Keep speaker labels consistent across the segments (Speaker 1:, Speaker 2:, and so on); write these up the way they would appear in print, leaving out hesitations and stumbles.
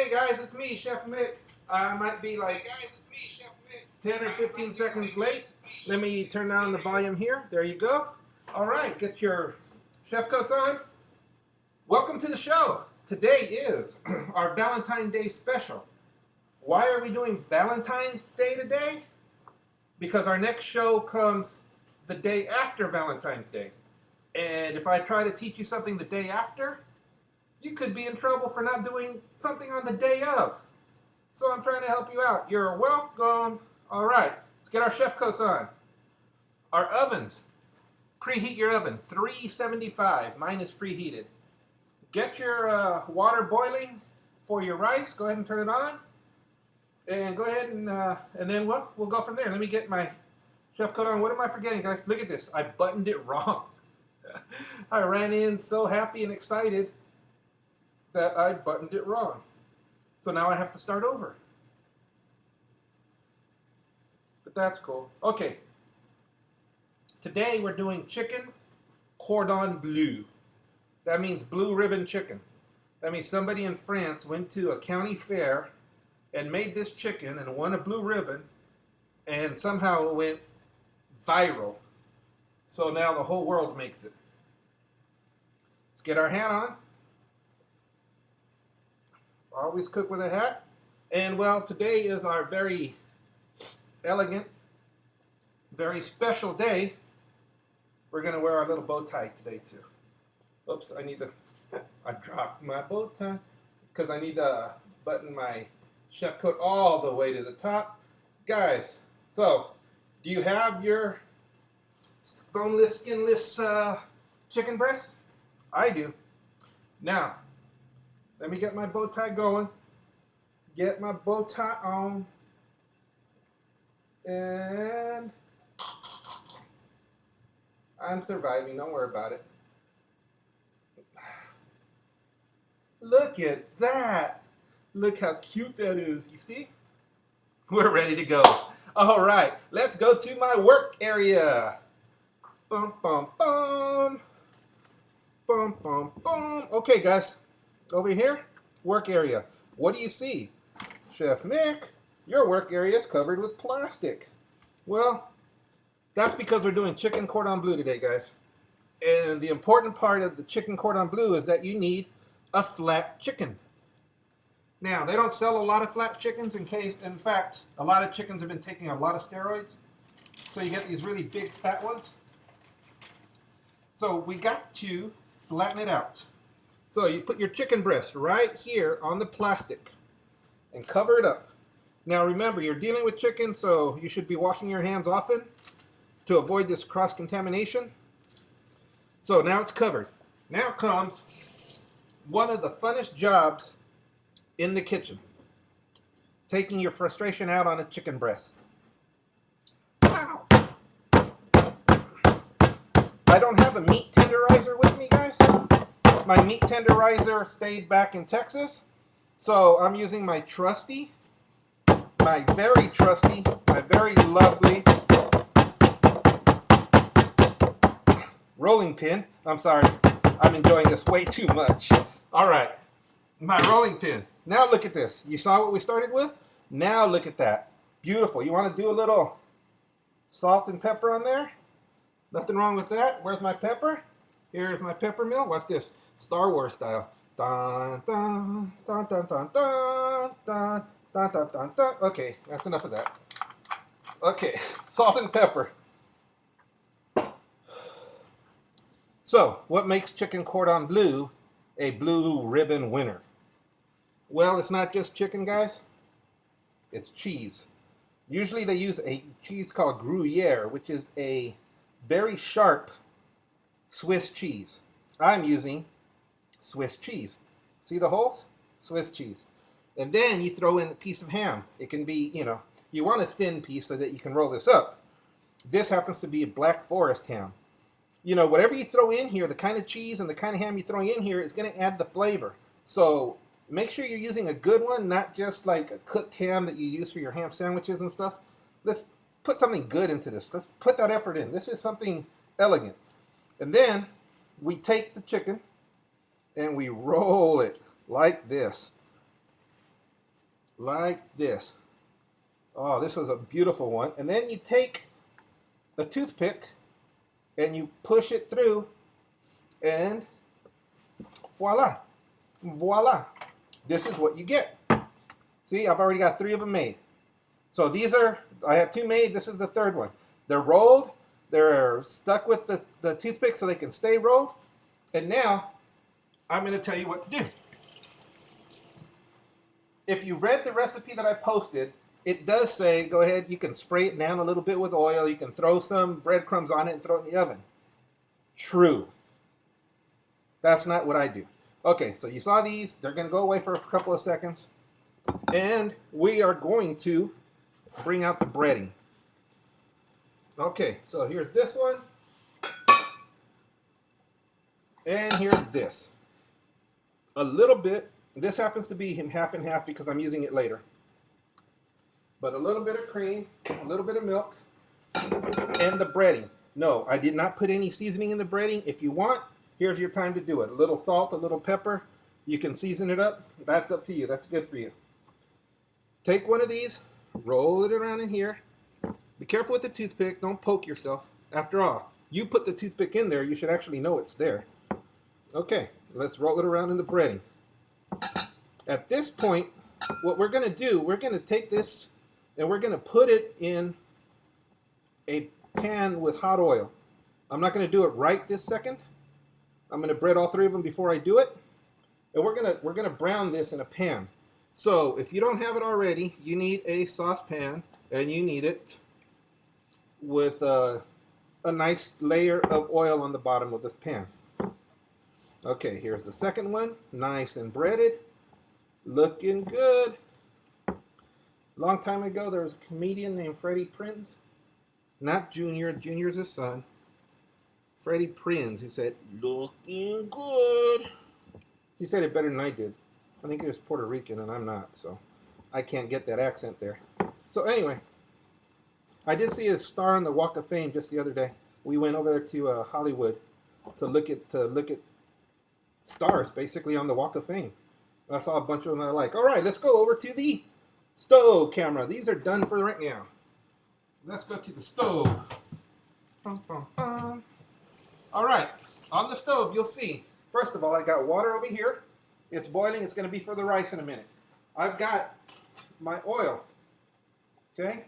Speaker 1: Hey guys, it's me, Chef Mick. I might be like 10 or 15 seconds late. Let me turn down the volume here. There you go. All right, get your chef coats on. Welcome to the show. Today is our Valentine Day special. Why are we doing Valentine's Day today? Because our next show comes the day after Valentine's Day. And if I try to teach you something the day after, you could be in trouble for not doing something on the day of. So I'm trying to help you out. You're welcome. All right, let's get our chef coats on. Our ovens. Preheat your oven. 375. Mine is preheated. Get your water boiling for your rice. Go ahead and turn it on. And go ahead and then we'll go from there. Let me get my chef coat on. What am I forgetting, guys? Look at this. I buttoned it wrong. I ran in so happy and excited that I buttoned it wrong. So now I have to start over. But that's cool. Okay. Today we're doing chicken Cordon Bleu. That means blue ribbon chicken. That means somebody in France went to a county fair and made this chicken and won a blue ribbon, and somehow it went viral. So now the whole world makes it. Let's get our hat on. Always cook with a hat. And well, today is our very elegant, very special day. We're going to wear our little bow tie today too. Oops, I dropped my bow tie because I need to button my chef coat all the way to the top. Guys, so do you have your boneless, skinless chicken breast? I do. Now, let me get my bow tie going. Get my bow tie on. And I'm surviving. Don't worry about it. Look at that. Look how cute that is. You see? We're ready to go. All right. Let's go to my work area. Bum, bum, bum. Bum, bum, bum. Okay, guys. Over here, work area. What do you see? Chef Mick, your work area is covered with plastic. Well, that's because we're doing chicken Cordon Bleu today, guys. And the important part of the chicken Cordon Bleu is that you need a flat chicken. Now, they don't sell a lot of flat chickens in fact, a lot of chickens have been taking a lot of steroids. So you get these really big fat ones. So we got to flatten it out. So you put your chicken breast right here on the plastic and cover it up. Now remember, you're dealing with chicken, so you should be washing your hands often to avoid this cross-contamination. So now it's covered. Now comes one of the funnest jobs in the kitchen. Taking your frustration out on a chicken breast. Ow! I don't have a meat tenderizer with me, guys. My meat tenderizer stayed back in Texas, so I'm using my trusty, my very trusty, my very lovely rolling pin. I'm sorry, I'm enjoying this way too much. All right, my rolling pin. Now look at this. You saw what we started with? Now look at that. Beautiful. You want to do a little salt and pepper on there? Nothing wrong with that. Where's my pepper? Here's my pepper mill. Watch this. Star Wars style. Dun, dun, dun, dun, dun, dun, dun, dun, dun, dun, dun. Okay, that's enough of that. Okay, salt and pepper. So, what makes chicken Cordon Bleu a blue ribbon winner? Well, it's not just chicken, guys. It's cheese. Usually they use a cheese called Gruyere, which is a very sharp Swiss cheese. I'm using Swiss cheese. See the holes? Swiss cheese. And then you throw in a piece of ham. It can be, you want a thin piece so that you can roll this up. This happens to be a Black Forest ham. Whatever you throw in here, the kind of cheese and the kind of ham you're throwing in here is going to add the flavor. So make sure you're using a good one, not just like a cooked ham that you use for your ham sandwiches and stuff. Let's put something good into this. Let's put that effort in. This is something elegant. And then we take the chicken and we roll it like this. like this. Oh, this was a beautiful one. And then you take a toothpick and you push it through, and voila, voila. This is what you get. See, I've already got 3 of them made. So these are, I have 2 made. This is the 3rd one. They're rolled. They're stuck with the toothpick so they can stay rolled. And now I'm going to tell you what to do. If you read the recipe that I posted, it does say, go ahead, you can spray it down a little bit with oil. You can throw some breadcrumbs on it and throw it in the oven. True. That's not what I do. Okay, so you saw these. They're going to go away for a couple of seconds. And we are going to bring out the breading. Okay, so here's this one. And here's this. A little bit. This happens to be half and half because I'm using it later. But a little bit of cream, a little bit of milk, and the breading. No, I did not put any seasoning in the breading. If you want, here's your time to do it. A little salt, a little pepper. You can season it up. That's up to you. That's good for you. Take one of these, roll it around in here. Be careful with the toothpick. Don't poke yourself. After all, you put the toothpick in there. You should actually know it's there. Okay, let's roll it around in the breading. At this point, what we're going to do, we're going to take this and we're going to put it in a pan with hot oil. I'm not going to do it right this second. I'm going to bread all 3 of them before I do it. And we're going to brown this in a pan. So if you don't have it already, you need a saucepan, and you need it with a nice layer of oil on the bottom of this pan. Okay, here's the second one, nice and breaded, looking good. Long time ago, there was a comedian named Freddie Prinze, not Junior. Junior's his son. Freddie Prinze. He said, "Looking good." He said it better than I did. I think he was Puerto Rican, and I'm not, so I can't get that accent there. So anyway, I did see a star on the Walk of Fame just the other day. We went over there to Hollywood to look at stars, basically, on the Walk of Fame. I saw a bunch of them I like. All right, let's go over to the stove camera. These are done for right now. Let's go to the stove. Bum, bum, bum. All right, on the stove, you'll see. First of all, I got water over here. It's boiling. It's going to be for the rice in a minute. I've got my oil. Okay?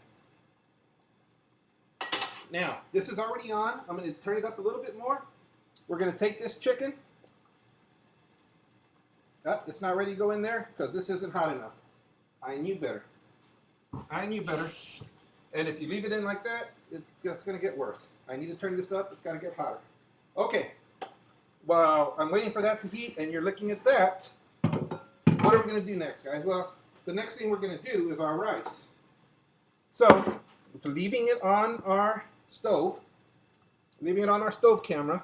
Speaker 1: Now, this is already on. I'm going to turn it up a little bit more. We're going to take this chicken. Oh, it's not ready to go in there because this isn't hot enough. I knew better. I knew better. And if you leave it in like that, it's just going to get worse. I need to turn this up. It's got to get hotter. Okay. While I'm waiting for that to heat and you're looking at that, what are we going to do next, guys? Well, the next thing we're going to do is our rice. So, it's leaving it on our stove, leaving it on our stove camera.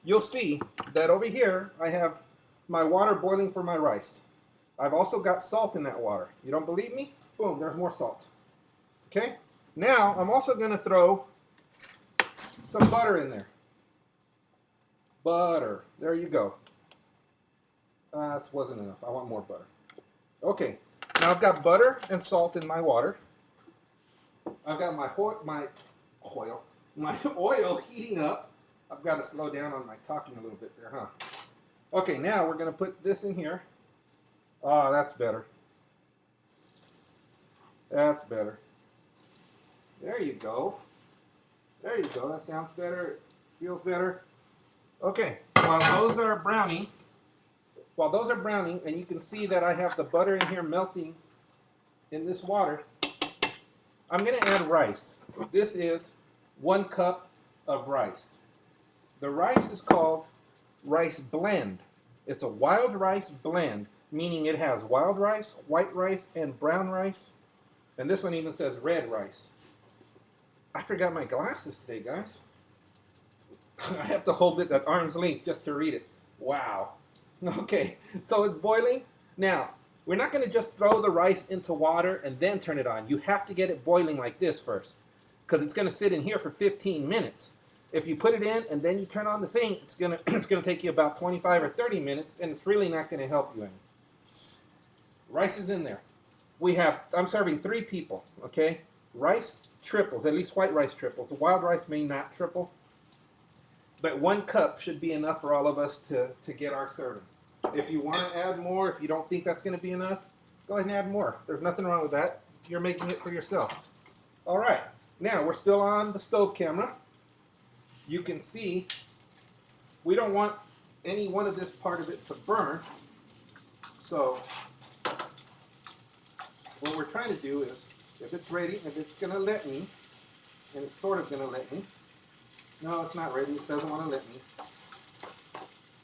Speaker 1: You'll see that over here, I have my water boiling for my rice. I've also got salt in that water. You don't believe me? Boom, there's more salt. Okay? Now, I'm also going to throw some butter in there. Butter. There you go. This wasn't enough. I want more butter. Okay. Now I've got butter and salt in my water. I've got my oil heating up. I've got to slow down on my talking a little bit there, huh? Okay, now we're going to put this in here. Oh, that's better. That's better. There you go. There you go. That sounds better. It feels better. Okay, while those are browning, and you can see that I have the butter in here melting in this water, I'm going to add rice. This is 1 cup of rice. The rice is called rice blend. It's a wild rice blend, meaning it has wild rice, white rice, and brown rice. And this one even says red rice. I forgot my glasses today, guys. I have to hold it at arm's length just to read it. Wow. Okay, so it's boiling. Now, we're not going to just throw the rice into water and then turn it on. You have to get it boiling like this first, because it's going to sit in here for 15 minutes. If you put it in and then you turn on the thing, it's going to take you about 25 or 30 minutes, and it's really not going to help you any. Rice is in there. I'm serving 3 people, okay? Rice triples, at least white rice triples. The wild rice may not triple, but 1 cup should be enough for all of us to get our serving. If you want to add more, if you don't think that's going to be enough, go ahead and add more. There's nothing wrong with that. You're making it for yourself. All right, now we're still on the stove camera. You can see we don't want any one of this part of it to burn. So what we're trying to do is, if it's ready, if it's going to let me, and it's sort of going to let me. No, it's not ready. It doesn't want to let me.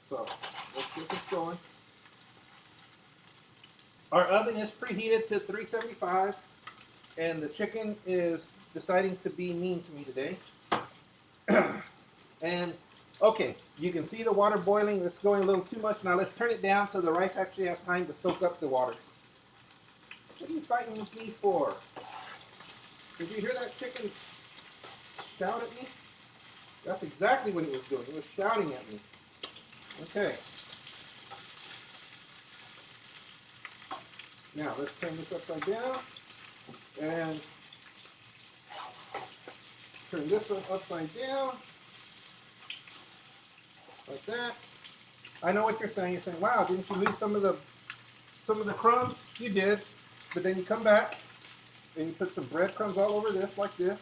Speaker 1: So let's get this going. Our oven is preheated to 375, and the chicken is deciding to be mean to me today. And okay, you can see the water boiling. It's going a little too much. Now let's turn it down so the rice actually has time to soak up the water. What are you fighting with me for? Did you hear that chicken shout at me? That's exactly what it was doing. It was shouting at me. Okay. Now let's turn this upside down and turn this one upside down like that. I know what you're saying. You're saying, "Wow, didn't you lose some of the crumbs?" You did, but then you come back and you put some breadcrumbs all over this like this,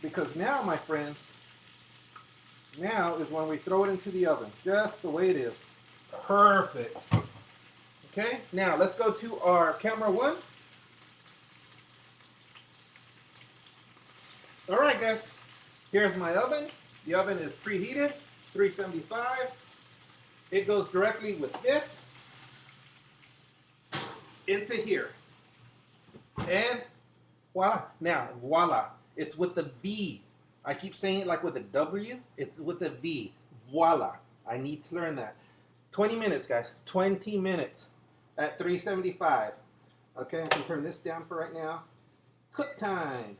Speaker 1: because now, my friends, now is when we throw it into the oven, just the way it is. Perfect. Okay, now let's go to our camera 1. All right, guys, here's my oven. The oven is preheated, 375. It goes directly with this into here. And voila. Now, voila. It's with the V. I keep saying it like with a W. It's with a V. Voila. I need to learn that. 20 minutes, guys. 20 minutes at 375. Okay, I can turn this down for right now. Cook time.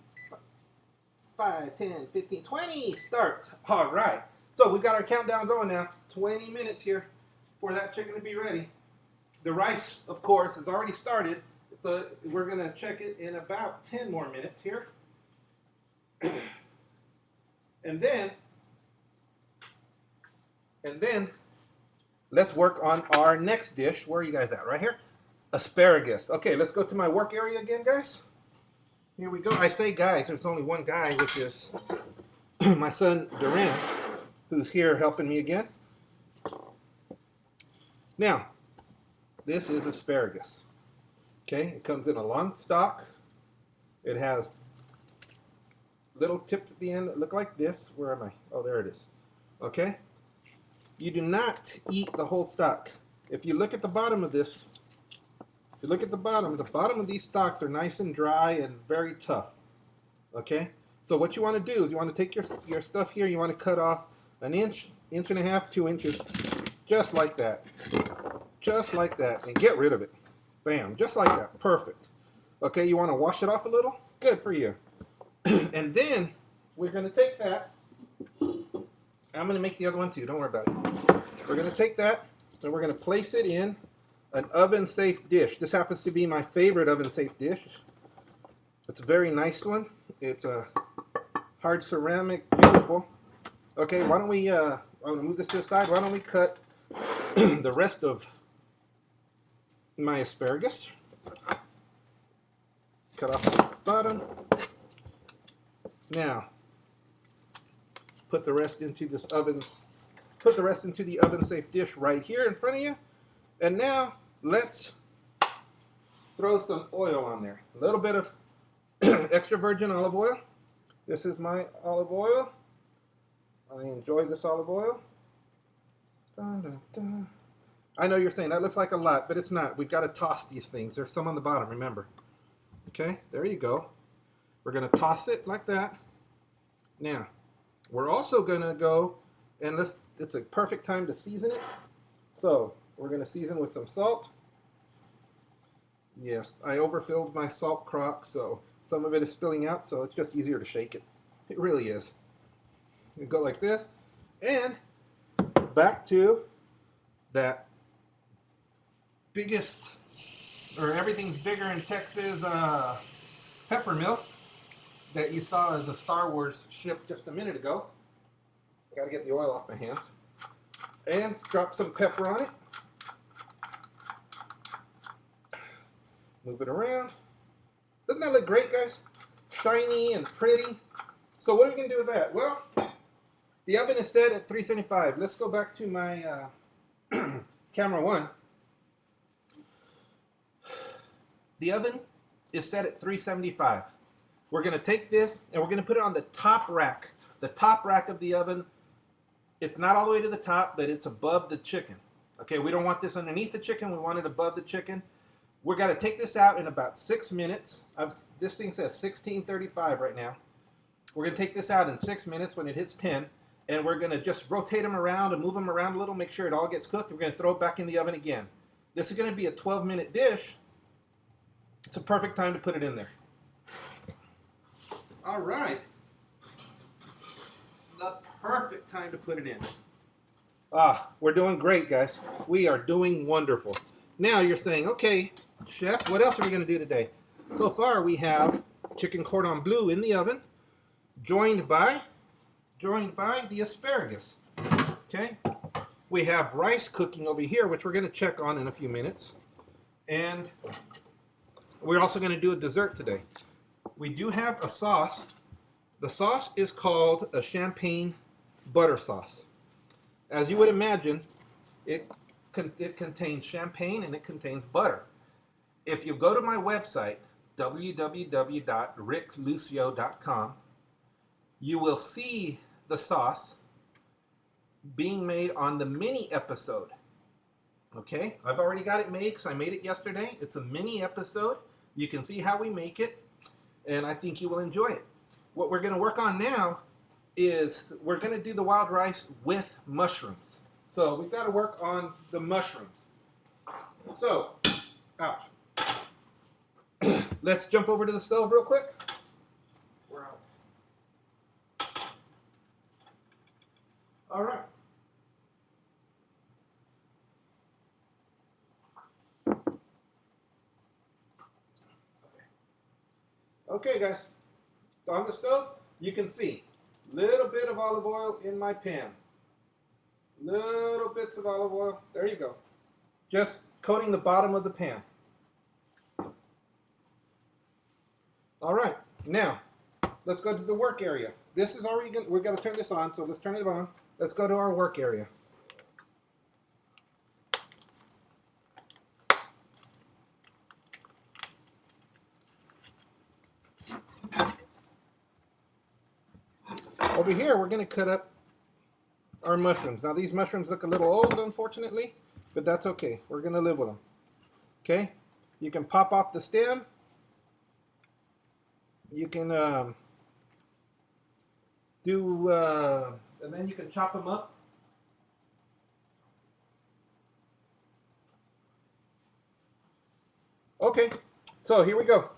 Speaker 1: 5, 10, 15, 20. Start. All right. So we got our countdown going now. 20 minutes here for that chicken to be ready. The rice, of course, has already started. So we're going to check it in about 10 more minutes here. And then let's work on our next dish. Where are you guys at? Right here? Asparagus. Okay, let's go to my work area again, guys. Here we go. I say guys, there's only one guy, which is my son Duran, who's here helping me again. Now, this is asparagus. Okay, it comes in a long stalk. It has little tips at the end that look like this. Where am I? Oh, there it is. Okay? You do not eat the whole stalk. If you look at the bottom of this, if you look at the bottom of these stalks are nice and dry and very tough. Okay? So what you want to do is you want to take your stuff here, you want to cut off an inch, inch and a half, 2 inches, just like that. Just like that. And get rid of it. Bam. Just like that. Perfect. Okay, you want to wash it off a little? Good for you. And then we're going to take that. I'm going to make the other one too. Don't worry about it. We're going to take that and we're going to place it in an oven-safe dish. This happens to be my favorite oven-safe dish. It's a very nice one. It's a hard ceramic, beautiful. Okay, why don't we, I'm going to move this to the side. Why don't we cut the rest of my asparagus. Cut off the bottom. Now, put the rest into this oven. Put the rest into the oven-safe dish right here in front of you. And now, let's throw some oil on there. A little bit of extra virgin olive oil. This is my olive oil. I enjoy this olive oil. Dun, dun, dun. I know you're saying that looks like a lot, but it's not. We've got to toss these things. There's some on the bottom, remember. Okay, there you go. We're going to toss it like that. Now, we're also going to go, and it's a perfect time to season it. So, we're going to season with some salt. Yes, I overfilled my salt crock, so some of it is spilling out, so it's just easier to shake it. It really is. You go like this, and back to that biggest or everything's bigger in Texas pepper mill that you saw as a Star Wars ship just a minute ago. Got to get the oil off my hands. And drop some pepper on it. Move it around. Doesn't that look great, guys? Shiny and pretty. So what are we going to do with that? Well, the oven is set at 375. Let's go back to my camera one. The oven is set at 375. We're going to take this and we're going to put it on the top rack. The top rack of the oven. It's not all the way to the top, but it's above the chicken. Okay, we don't want this underneath the chicken. We want it above the chicken. We're going to take this out in about 6 minutes. This thing says 1635 right now. We're going to take this out in 6 minutes when it hits 10. And we're going to just rotate them around and move them around a little, make sure it all gets cooked. We're going to throw it back in the oven again. This is going to be a 12-minute dish. It's a perfect time to put it in there. All right. The perfect time to put it in. We're doing great, guys. We are doing wonderful. Now you're saying, okay, chef, what else are we going to do today? So far we have chicken cordon bleu in the oven, joined by the asparagus. Okay, we have rice cooking over here, which we're going to check on in a few minutes, and we're also going to do a dessert today. We do have a sauce. The sauce is called a champagne butter sauce. As you would imagine, it contains champagne and it contains butter. If you go to my website, www.ricklucio.com, you will see the sauce being made on the mini episode. Okay, I've already got it made because I made it yesterday. It's a mini episode. You can see how we make it, and I think you will enjoy it. What we're going to work on now is we're going to do the wild rice with mushrooms. So we've got to work on the mushrooms. So, ouch. Let's jump over to the stove real quick. We're out. All right. Okay, guys. On the stove, you can see a little bit of olive oil in my pan. Little bits of olive oil. There you go. Just coating the bottom of the pan. All right. Now, let's go to the work area. This is already good. We've got to turn this on, so let's turn it on. Let's go to our work area. Over here, we're going to cut up our mushrooms. Now, these mushrooms look a little old, unfortunately, but that's okay. We're going to live with them. Okay? You can pop off the stem. You can and then you can chop them up. Okay, so here we go.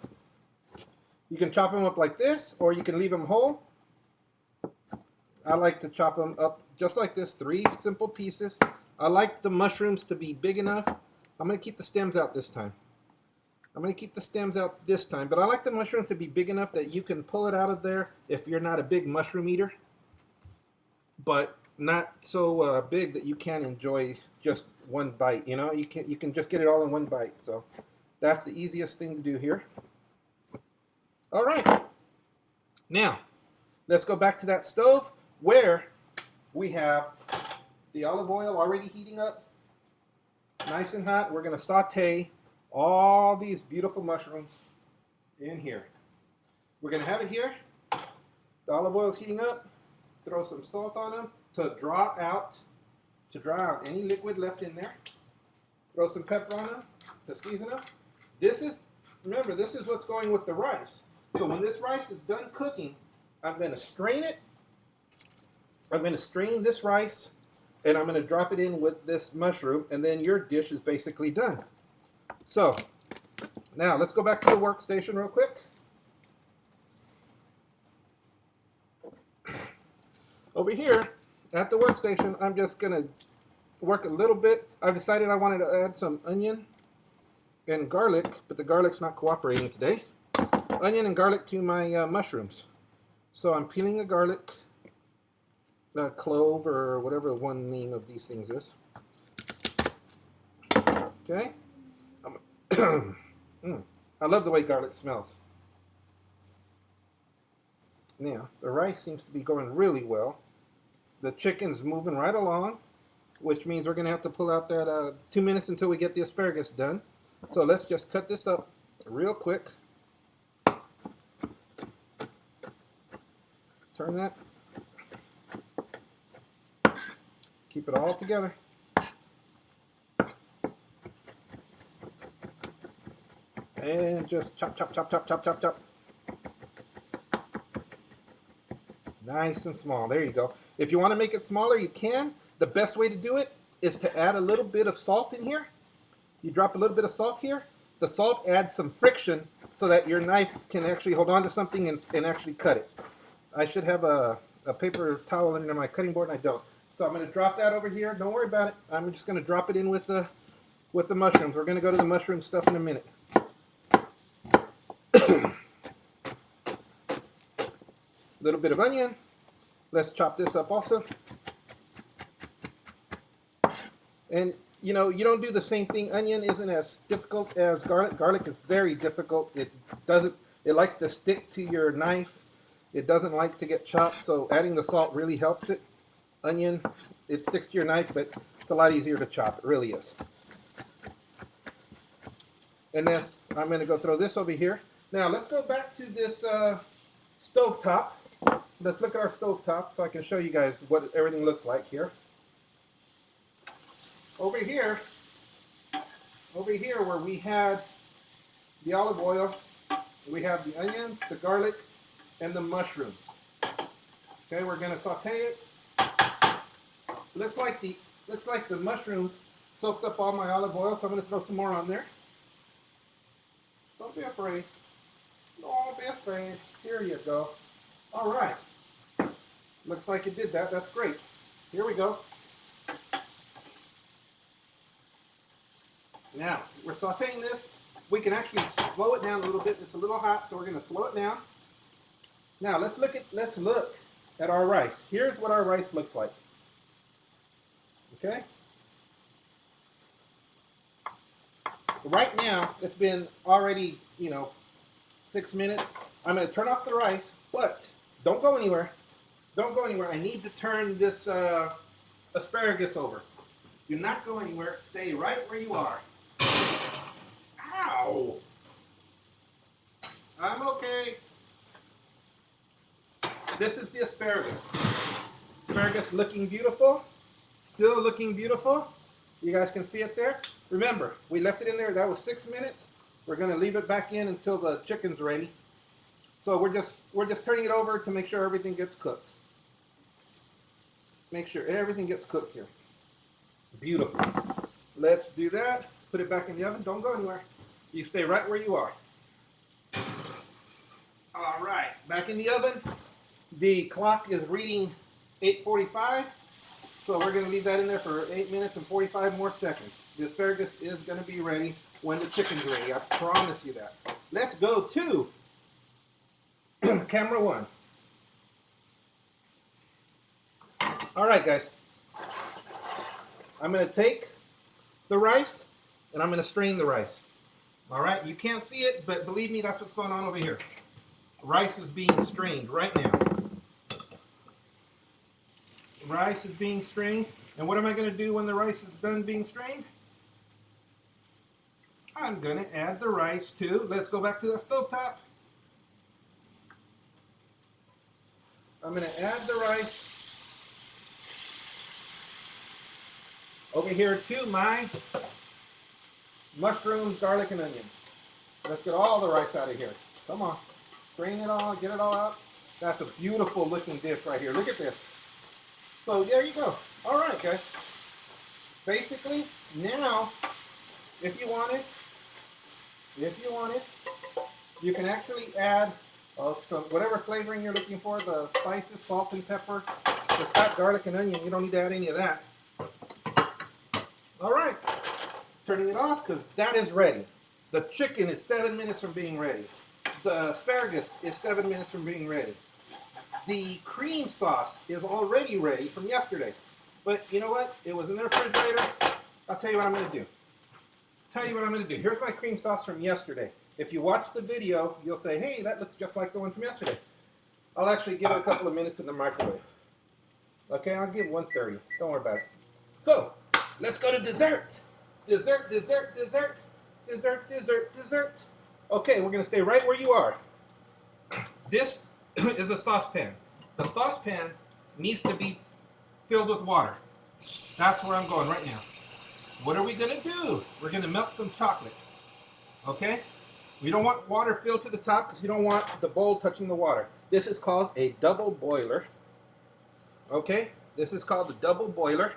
Speaker 1: You can chop them up like this, or you can leave them whole. I like to chop them up just like this, 3 simple pieces. I like the mushrooms to be big enough. I'm going to keep the stems out this time. But I like the mushroom to be big enough that you can pull it out of there if you're not a big mushroom eater, but not so big that you can't enjoy just one bite. You know, you can just get it all in one bite. So that's the easiest thing to do here. All right. Now, let's go back to that stove where we have the olive oil already heating up, nice and hot. We're going to saute all these beautiful mushrooms in here. We're going to have it here. The olive oil is heating up. Throw some salt on them to draw out any liquid left in there. Throw some pepper on them to season them. Remember, this is what's going with the rice. So when this rice is done cooking, I'm going to strain it. I'm going to strain this rice, and I'm going to drop it in with this mushroom, and then your dish is basically done. So, now let's go back to the workstation real quick. Over here at the workstation, I'm just going to work a little bit. I've decided I wanted to add some onion and garlic, but the garlic's not cooperating today. Onion and garlic to my mushrooms. So I'm peeling a garlic, clove, or whatever one name of these things is. Okay. I love the way garlic smells. Now, the rice seems to be going really well. The chicken's moving right along, which means we're going to have to pull out that 2 minutes until we get the asparagus done. So let's just cut this up real quick. Turn that. Keep it all together. And just chop, chop, chop, chop, chop, chop, chop. Nice and small. There you go. If you want to make it smaller, you can. The best way to do it is to add a little bit of salt in here. You drop a little bit of salt here. The salt adds some friction so that your knife can actually hold on to something and actually cut it. I should have a paper towel under my cutting board, and I don't. So I'm going to drop that over here. Don't worry about it. I'm just going to drop it in with the mushrooms. We're going to go to the mushroom stuff in a minute. A little bit of onion. Let's chop this up also. And you know, you don't do the same thing. Onion isn't as difficult as garlic. Garlic is very difficult. It likes to stick to your knife. It doesn't like to get chopped, so adding the salt really helps it. Onion, it sticks to your knife, but it's a lot easier to chop. It really is. And then I'm going to go throw this over here. Now let's go back to this stovetop. Let's look at our stovetop so I can show you guys what everything looks like here. Over here where we had the olive oil, we have the onions, the garlic, and the mushrooms. Okay, we're going to saute it. Looks like the mushrooms soaked up all my olive oil, so I'm going to throw some more on there. Don't be afraid. Don't be afraid. Here you go. All right. Looks like it did that. That's great. Here we go. Now, we're sauteing this. We can actually slow it down a little bit. It's a little hot, so we're going to slow it down. Now, let's look at our rice. Here's what our rice looks like. Okay? Right now, it's been already, 6 minutes. I'm going to turn off the rice, but don't go anywhere. Don't go anywhere. I need to turn this asparagus over. Do not go anywhere. Stay right where you are. Ow! I'm okay. This is the asparagus. Asparagus looking beautiful. Still looking beautiful. You guys can see it there. Remember, we left it in there. That was 6 minutes. We're going to leave it back in until the chicken's ready. So we're just turning it over to make sure everything gets cooked. Make sure everything gets cooked here. Beautiful. Let's do that. Put it back in the oven. Don't go anywhere. You stay right where you are. All right. Back in the oven. The clock is reading 8:45. So we're going to leave that in there for 8 minutes and 45 more seconds. The asparagus is going to be ready when the chicken's ready. I promise you that. Let's go to camera one. All right, guys. I'm going to take the rice and I'm going to strain the rice. All right, you can't see it, but believe me, that's what's going on over here. Rice is being strained right now. Rice is being strained. And what am I going to do when the rice is done being strained? I'm going to add the rice to, let's go back to the stovetop. I'm going to add the rice over here to my mushrooms, garlic, and onion. Let's get all the rice out of here. Come on. Strain it all, get it all out. That's a beautiful looking dish right here. Look at this. So there you go. All right, guys. Basically, now, if you want it, you can actually add some whatever flavoring you're looking for, the spices, salt and pepper. It's got garlic and onion. You don't need to add any of that. All right. Turning it off because that is ready. The chicken is 7 minutes from being ready. The asparagus is 7 minutes from being ready. The cream sauce is already ready from yesterday. But you know what? It was in the refrigerator. I'll tell you what I'm going to do. Here's my cream sauce from yesterday. If you watch the video, you'll say, hey, that looks just like the one from yesterday. I'll actually give it a couple of minutes in the microwave. Okay, I'll give 130. Don't worry about it. So, let's go to dessert. Dessert. Okay, we're going to stay right where you are. This is a saucepan. The saucepan needs to be filled with water. That's where I'm going right now. What are we going to do? We're going to melt some chocolate. Okay? We don't want water filled to the top because you don't want the bowl touching the water. This is called a double boiler. Okay? This is called a double boiler.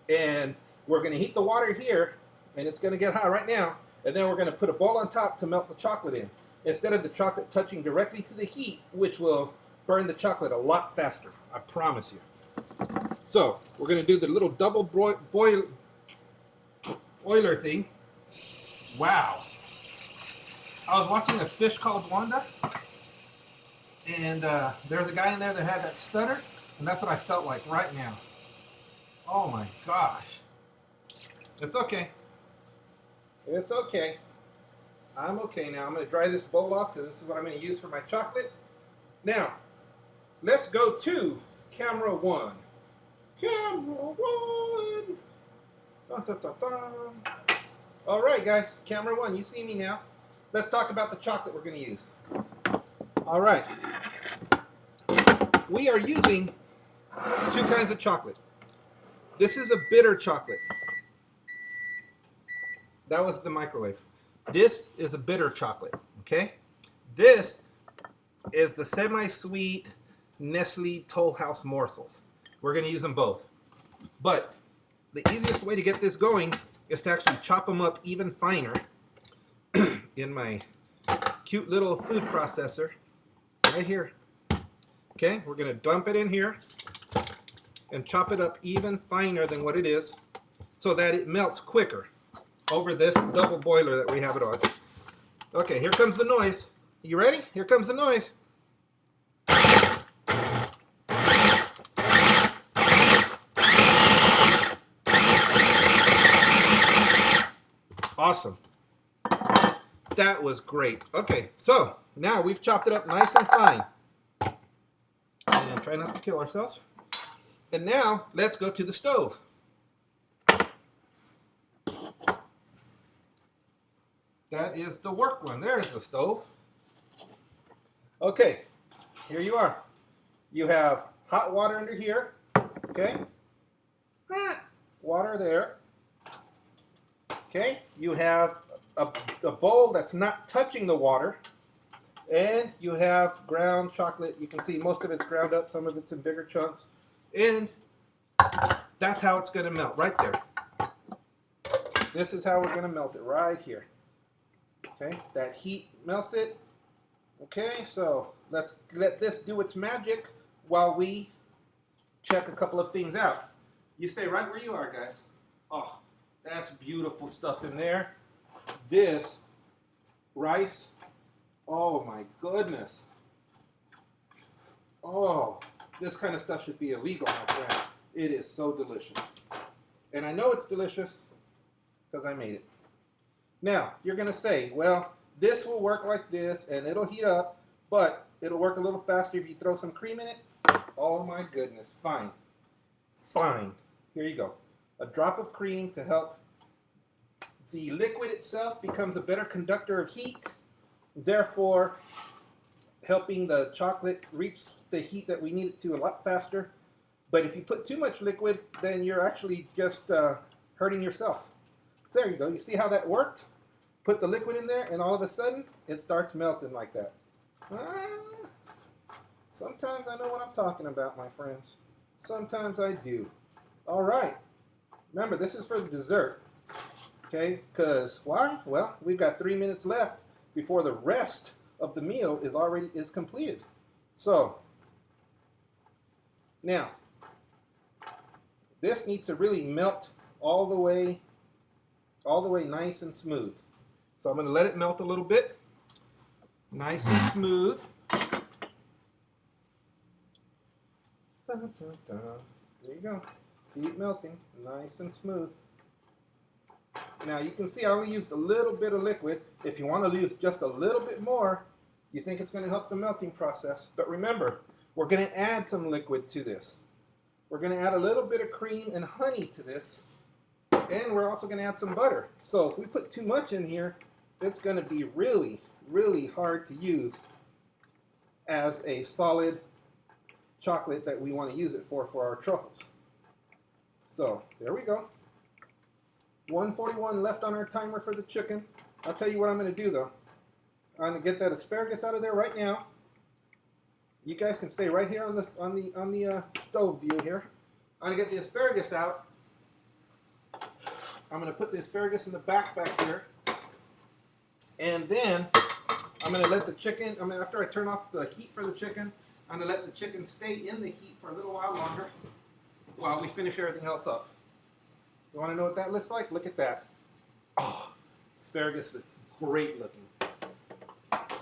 Speaker 1: And we're going to heat the water here, and it's going to get hot right now. And then we're going to put a bowl on top to melt the chocolate in, instead of the chocolate touching directly to the heat, which will burn the chocolate a lot faster. I promise you. So, we're going to do the little double boiler thing. Wow. I was watching a fish called Wanda, and there's a guy in there that had that stutter, and that's what I felt like right now. Oh my gosh. It's okay. It's okay. I'm okay now. I'm going to dry this bowl off because this is what I'm going to use for my chocolate. Now, let's go to camera one. Camera one. Dun, dun, dun, dun. All right, guys. Camera one, you see me now. Let's talk about the chocolate we're going to use. All right. We are using two kinds of chocolate. This is a bitter chocolate. That was the microwave. This is a bitter chocolate, okay? This is the semi-sweet Nestle Toll House morsels. We're going to use them both. But the easiest way to get this going is to actually chop them up even finer in my cute little food processor right here. Okay, we're going to dump it in here and chop it up even finer than what it is so that it melts quicker over this double boiler that we have it on. Okay, here comes the noise. You ready? Here comes the noise. Awesome. That was great. Okay, so now we've chopped it up nice and fine. And try not to kill ourselves. And now let's go to the stove. That is the work one. There's the stove. Okay, here you are. You have hot water under here. Okay, water there. Okay, you have a bowl that's not touching the water. And you have ground chocolate. You can see most of it's ground up, some of it's in bigger chunks. And that's how it's going to melt, right there. This is how we're going to melt it, right here. Okay, that heat melts it. Okay, so let's let this do its magic while we check a couple of things out. You stay right where you are, guys. Oh, that's beautiful stuff in there. This rice, oh my goodness. Oh, this kind of stuff should be illegal, my friend. It is so delicious. And I know it's delicious because I made it. Now, you're going to say, well, this will work like this and it'll heat up, but it'll work a little faster if you throw some cream in it. Oh my goodness, fine. Fine. Here you go. A drop of cream to help the liquid itself becomes a better conductor of heat, therefore helping the chocolate reach the heat that we need it to a lot faster. But if you put too much liquid, then you're actually just hurting yourself. So there you go. You see how that worked? Put the liquid in there, and all of a sudden, it starts melting like that. Sometimes I know what I'm talking about, my friends. Sometimes I do. All right. Remember, this is for the dessert. Okay? Because why? Well, we've got 3 minutes left before the rest of the meal is completed. So, now, this needs to really melt all the way nice and smooth. So I'm going to let it melt a little bit. Nice and smooth. Dun, dun, dun. There you go. Keep melting. Nice and smooth. Now you can see I only used a little bit of liquid. If you want to use just a little bit more, you think it's going to help the melting process. But remember, we're going to add some liquid to this. We're going to add a little bit of cream and honey to this. And we're also going to add some butter. So if we put too much in here, it's going to be really, really hard to use as a solid chocolate that we want to use it for our truffles. So there we go. 1:41 left on our timer for the chicken. I'll tell you what I'm going to do though. I'm going to get that asparagus out of there right now. You guys can stay right here on the stove view here. I'm going to get the asparagus out. I'm going to put the asparagus in the back here. And then I'm going to let the chicken, after I turn off the heat for the chicken, I'm going to let the chicken stay in the heat for a little while longer while we finish everything else up. You want to know what that looks like? Look at that. Oh, asparagus is great looking.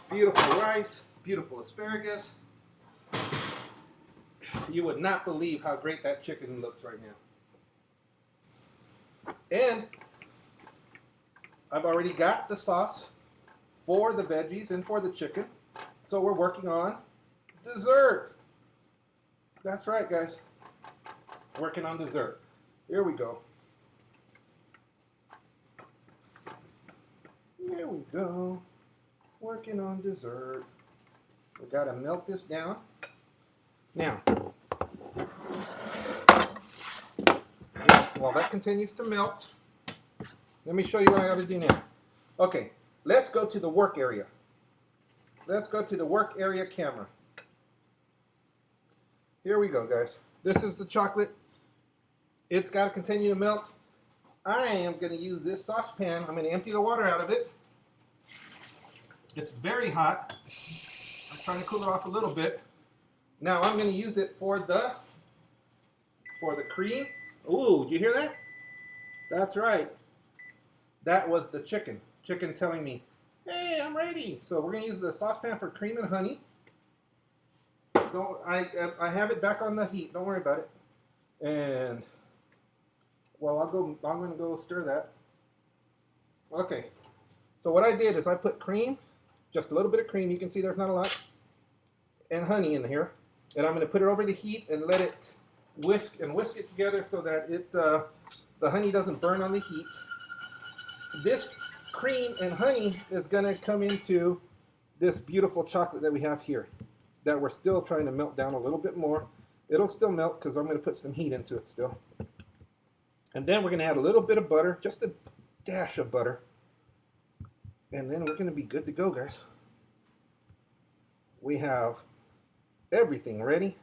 Speaker 1: Beautiful rice, beautiful asparagus. You would not believe how great that chicken looks right now. And I've already got the sauce for the veggies and for the chicken. So we're working on dessert. That's right, guys. Working on dessert. Here we go. There we go. Working on dessert. We gotta melt this down. Now, while that continues to melt, let me show you what I gotta do now. Okay, let's go to the work area. Let's go to the work area camera. Here we go, guys. This is the chocolate. It's got to continue to melt. I am going to use this saucepan. I'm going to empty the water out of it. It's very hot. I'm trying to cool it off a little bit. Now I'm going to use it for the cream. Ooh, you hear that? That's right. That was the chicken. Chicken telling me, hey, I'm ready. So we're going to use the saucepan for cream and honey. I have it back on the heat. Don't worry about it. And well, I'm going to go stir that. Okay. So what I did is I put cream, just a little bit of cream. You can see there's not a lot, and honey in here. And I'm going to put it over the heat and let it whisk it together so that the honey doesn't burn on the heat. This cream and honey is going to come into this beautiful chocolate that we have here, that we're still trying to melt down a little bit more. It'll still melt because I'm going to put some heat into it still. And then we're going to add a little bit of butter, just a dash of butter. And then we're going to be good to go, guys. We have everything ready.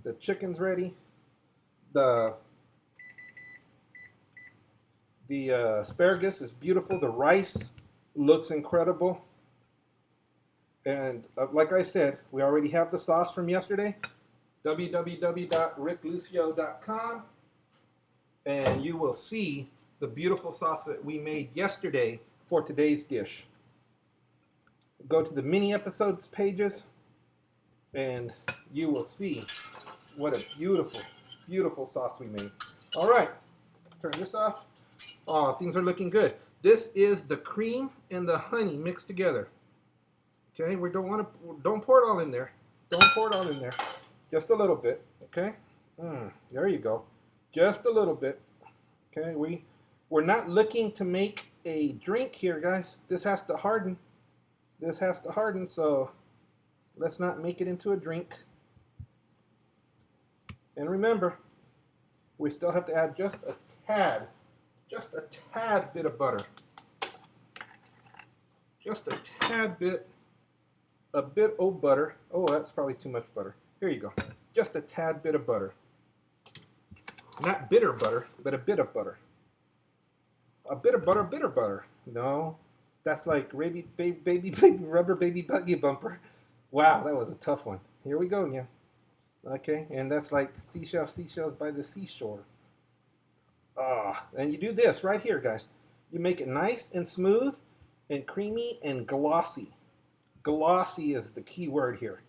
Speaker 1: The chicken's ready. The asparagus is beautiful. The rice looks incredible. And like I said, we already have the sauce from yesterday. www.ricklucio.com. And you will see the beautiful sauce that we made yesterday for today's dish. Go to the mini episodes pages and you will see what a beautiful, beautiful sauce we made. All right, turn this off. Oh, things are looking good. This is the cream and the honey mixed together. Okay, we don't pour it all in there. Don't pour it all in there. Just a little bit. Okay, there you go. Just a little bit. Okay, we're not looking to make a drink here, guys. This has to harden. This has to harden, so let's not make it into a drink. And remember, we still have to add just a tad bit of butter. Just a tad bit, of butter. Oh, that's probably too much butter. Here you go. Just a tad bit of butter. Not bitter butter, but a bit of butter. A bit of butter, bitter butter. No, that's like baby rubber baby buggy bumper. Wow, that was a tough one. Here we go again. Okay, and that's like seashells by the seashore. And you do this right here, guys. You make it nice and smooth, and creamy and glossy. Glossy is the key word here.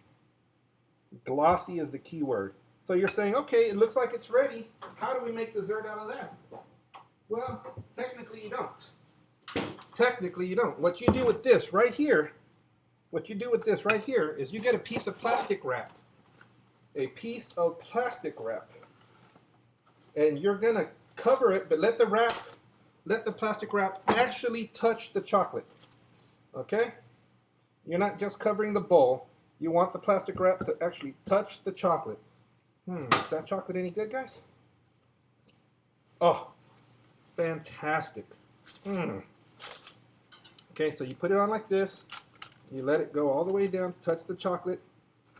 Speaker 1: Glossy is the key word. So you're saying, okay, it looks like it's ready. How do we make dessert out of that? Well, technically you don't. Technically you don't. What you do with this right here, is you get a piece of plastic wrap. A piece of plastic wrap. And you're gonna cover it, but let the plastic wrap actually touch the chocolate. Okay? You're not just covering the bowl. You want the plastic wrap to actually touch the chocolate. Is that chocolate any good, guys? Oh, fantastic. Okay, so you put it on like this. You let it go all the way down, touch the chocolate,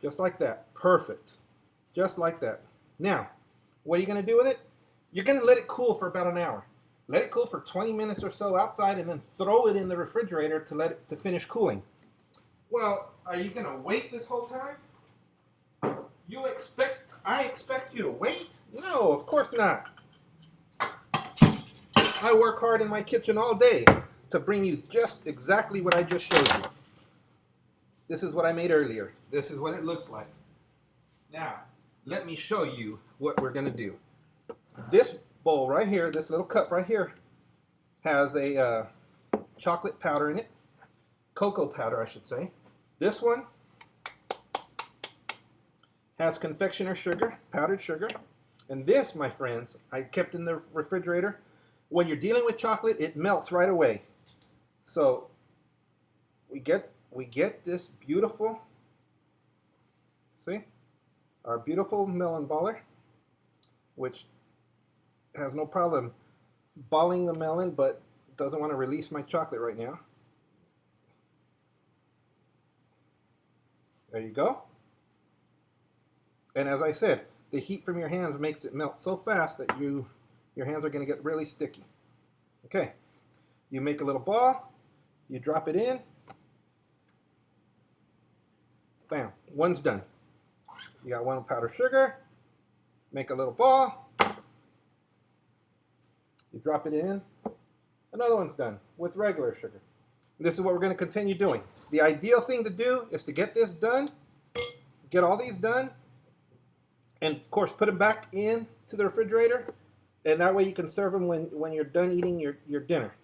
Speaker 1: just like that. Perfect. Just like that. Now, what are you going to do with it? You're going to let it cool for about an hour. Let it cool for 20 minutes or so outside, and then throw it in the refrigerator to finish cooling. Well, are you going to wait this whole time? I expect you to wait? No, of course not. I work hard in my kitchen all day to bring you just exactly what I just showed you. This is what I made earlier. This is what it looks like. Now, let me show you what we're going to do. This bowl right here, this little cup right here, has a chocolate powder in it. Cocoa powder, I should say. This one has confectioner sugar, powdered sugar. And this, my friends, I kept in the refrigerator. When you're dealing with chocolate, it melts right away. So we get this beautiful, see, our beautiful melon baller, which has no problem balling the melon, but doesn't want to release my chocolate right now. There you go. And as I said, the heat from your hands makes it melt so fast that your hands are going to get really sticky. Okay, you make a little ball, you drop it in, bam, one's done. You got one powdered sugar, make a little ball, you drop it in, another one's done with regular sugar. This is what we're going to continue doing. The ideal thing to do is to get this done, get all these done, and of course put them back into the refrigerator, and that way you can serve them when you're done eating your dinner.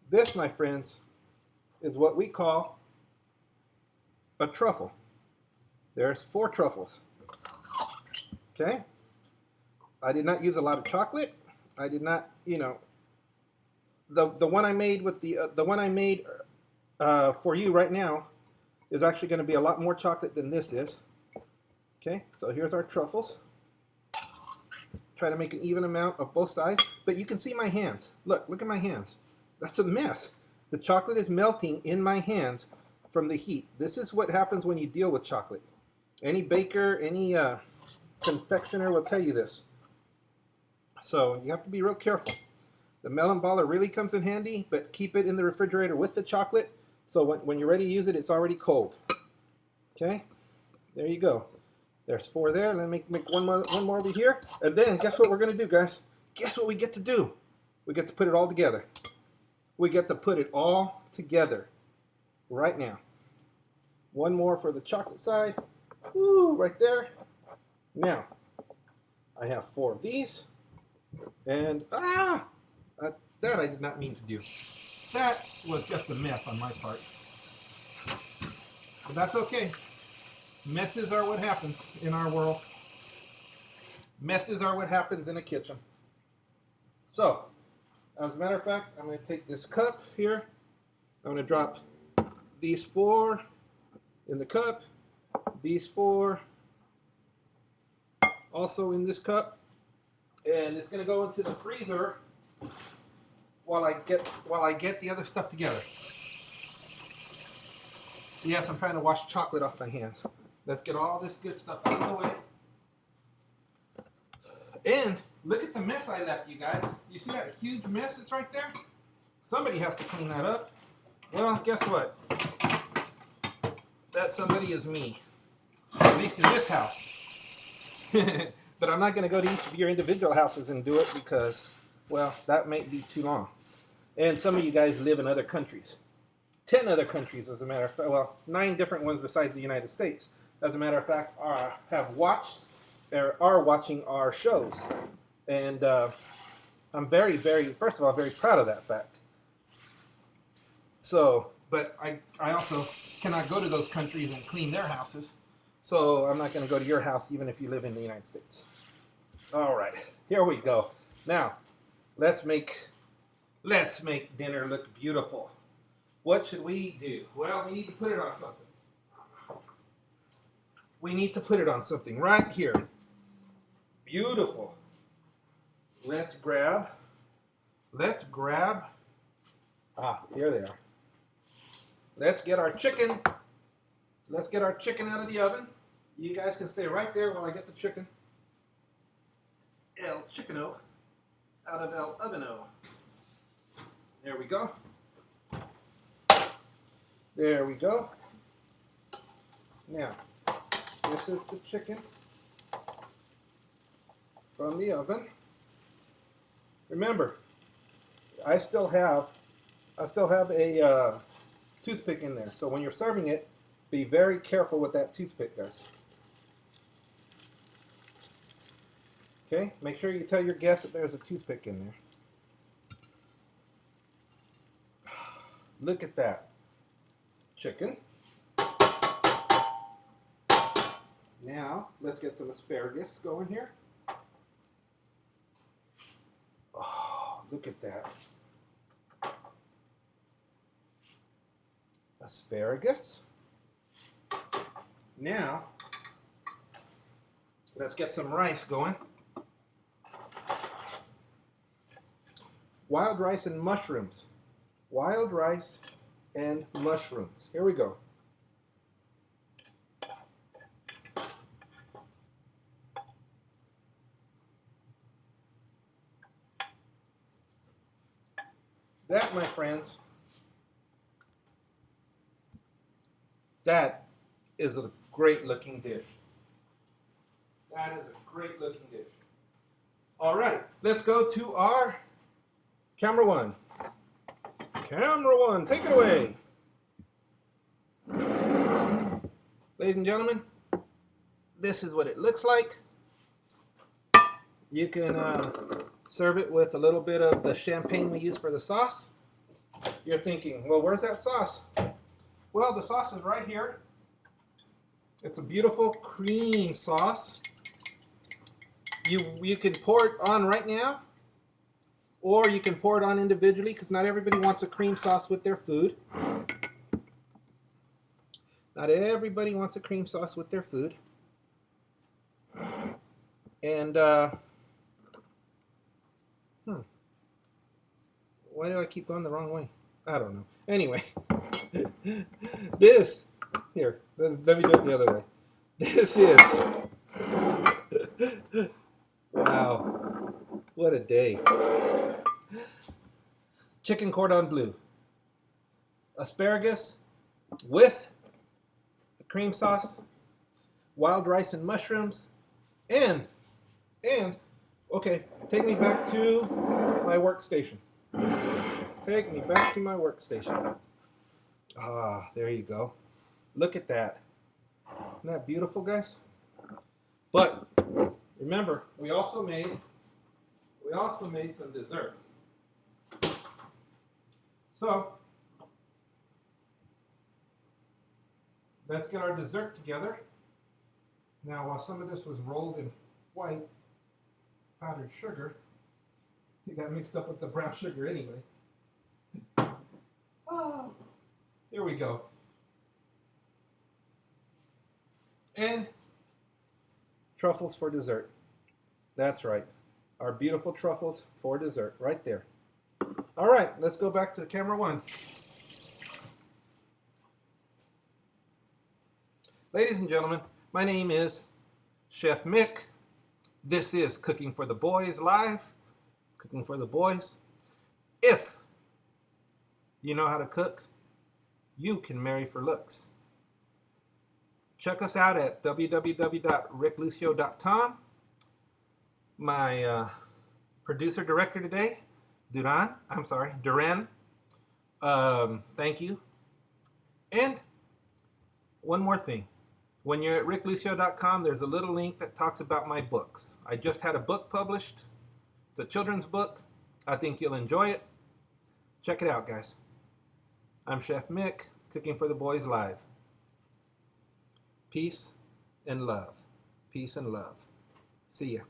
Speaker 1: This, my friends, is what we call a truffle. There's 4 truffles. Okay? I did not use a lot of chocolate. I did not, the one I made with the one I made for you right now is actually going to be a lot more chocolate than this is. Okay, so here's our truffles. Try to make an even amount of both sides, but you can see my hands. Look at my hands. That's a mess. The chocolate is melting in my hands from the heat. This is what happens when you deal with chocolate. Any baker, any confectioner will tell you this. So you have to be real careful. The melon baller really comes in handy, but keep it in the refrigerator with the chocolate, so when you're ready to use it, it's already cold. Okay, there you go. There's 4 there. Let me make one more over here. And then guess what we're going to do, guys? Guess what we get to do? We get to put it all together. We get to put it all together right now. One more for the chocolate side. Woo, right there. Now, I have 4 of these. And, that I did not mean to do. That was just a mess on my part. But that's okay. Messes are what happens in our world. Messes are what happens in a kitchen. So, as a matter of fact, I'm going to take this cup here. I'm going to drop these 4 in the cup. These 4 also in this cup. And it's going to go into the freezer while I get the other stuff together. Yes, I'm trying to wash chocolate off my hands. Let's get all this good stuff out of the way. And look at the mess I left, you guys. You see that huge mess that's right there? Somebody has to clean that up. Well, guess what? That somebody is me. At least in this house. But I'm not going to go to each of your individual houses and do it because, well, that might be too long. And some of you guys live in other countries. 10 other countries, as a matter of fact. Well, 9 different ones besides the United States, as a matter of fact, have watched or are watching our shows. And I'm very, first of all, very proud of that fact. So, but I also cannot go to those countries and clean their houses. So I'm not going to go to your house even if you live in the United States. All right, here we go. Now, let's make dinner look beautiful. What should we do? Well, we need to put it on something. We need to put it on something right here. Beautiful. Let's grab. Here they are. Let's get our chicken. Let's get our chicken out of the oven. You guys can stay right there while I get the chicken. El Chickeno out of El Oveno. There we go. There we go. Now, this is the chicken from the oven. Remember, I still have a toothpick in there. So when you're serving it, be very careful with that toothpick, guys. Okay, make sure you tell your guests that there's a toothpick in there. Look at that. Chicken. Now, let's get some asparagus going here. Oh, look at that. Asparagus. Now, let's get some rice going. Wild rice and mushrooms. Wild rice and mushrooms. Here we go. That, my friends, that is a great looking dish. That is a great looking dish. All right, let's go to our camera one. Camera one, take it away. Ladies and gentlemen, this is what it looks like. You can serve it with a little bit of the champagne we use for the sauce. You're thinking, well, where's that sauce? Well, the sauce is right here. It's a beautiful cream sauce. You can pour it on right now, or you can pour it on individually because not everybody wants a cream sauce with their food. Not everybody wants a cream sauce with their food. And, why do I keep going the wrong way? I don't know. Anyway, this, here, let me do it the other way. This is, wow, what a day. Chicken Cordon Bleu. Asparagus with a cream sauce, wild rice and mushrooms, and, okay, take me back to my workstation. Take me back to my workstation. Ah, there you go. Look at that. Isn't that beautiful, guys? But remember, we also made some dessert. So let's get our dessert together. Now, while some of this was rolled in white powdered sugar, it got mixed up with the brown sugar anyway. Oh, here we go. And truffles for dessert. That's right. Our beautiful truffles for dessert right there. All right, let's go back to camera one. Ladies and gentlemen, my name is Chef Mick. This is Cooking for the Boys Live. Cooking for the Boys. If you know how to cook, you can marry for looks. Check us out at www.ricklucio.com. My producer director today Duran. Thank you. And one more thing. When you're at ricklucio.com, there's a little link that talks about my books. I just had a book published. It's a children's book. I think you'll enjoy it. Check it out, guys. I'm Chef Mick, Cooking for the Boys Live. Peace and love. Peace and love. See ya.